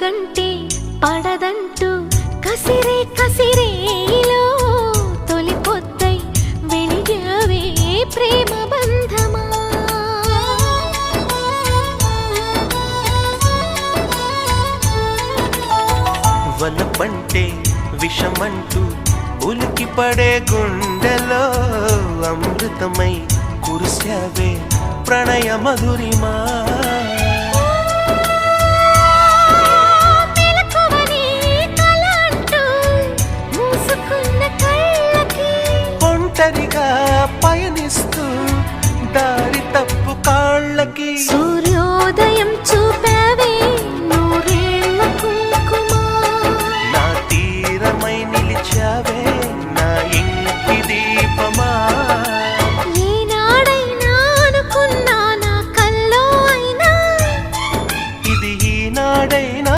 వెలుగంటే పడదంటూ కసిరే కసిరేలో తొలి పొద్దై వెలిగావే ప్రేమ బంధమా. వలపంటే విషమంటూ ఉలికి పడే గుండెలో అమృతమై కురిసావే ప్రణయ మధురిమా.